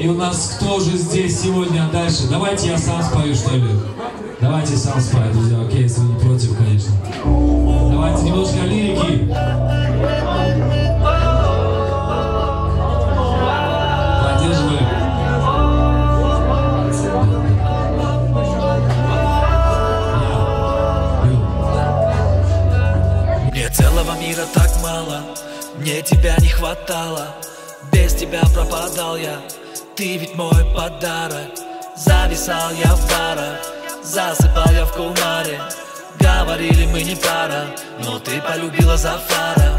И у нас кто же здесь сегодня дальше? Давайте я сам спою, что ли? Давайте сам спою, друзья. Окей, если вы не против, конечно. Давайте немножко лирики. Поддерживаем. Мне целого мира так мало, мне тебя не хватало. Без тебя пропадал я, ты ведь мой подарок. Зависал я в барах, засыпал я в кумаре. Говорили, мы не пара, но ты полюбила за фара.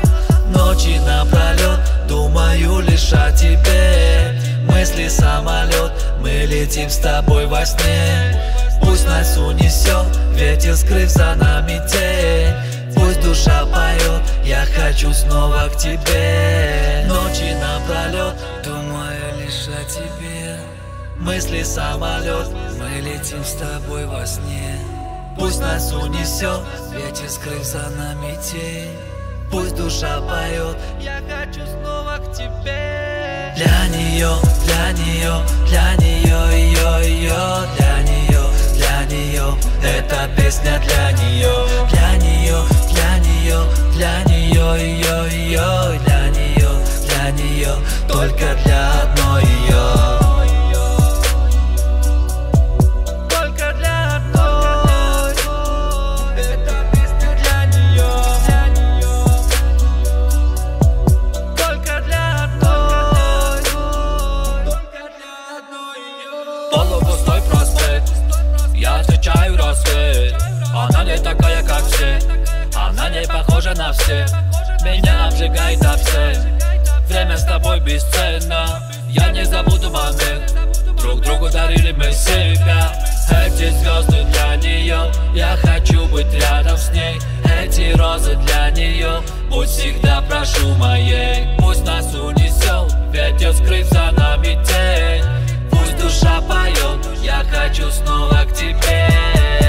Ночи напролет, думаю лишь о тебе. Мысли самолет, мы летим с тобой во сне. Пусть нас унесет ветер, скрыв за нами тень. Пусть душа поет, я хочу снова к тебе. Ночи напролет, думаю лишь о тебе. Мысли самолет, мы летим с тобой во сне. Пусть нас унесет ветер, скрыв за нами тень. Пусть душа поет, я хочу снова к тебе. Для нее, для нее, для нее, ее, ее, для нее, для нее. Эта песня для нее, для нее, для нее, для нее, ее, ее, для нее, для нее, только для одной ее. Полупустой проспект, я встречаю рассвет. Она не такая, как все, она не похожа на всех. Меня обжигает обсесс, время с тобой бесценно. Я не забуду момент, друг другу дарили мы себя. Эти звезды для нее, я хочу быть рядом с ней. Эти розы для нее, будь всегда прошу моей. Пусть нас унесет ветер, скрыв за нами тень. Пусть душа поет, я хочу снова к тебе.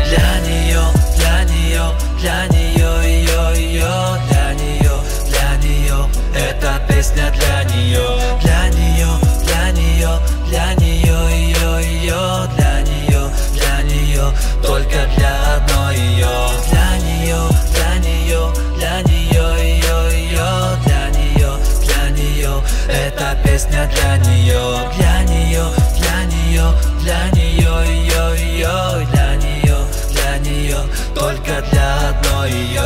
Для нее, для нее, для нее, ее, ее, для нее, для нее. Эта песня для нее, для нее, для нее, для нее, ее, ее, для нее, для нее, только для одной ее. Для нее, для нее, для нее, ее, ее, для нее, для нее. Эта песня для нее, для нее, для нее, для нее, ее, ее, для нее, только для одной ее.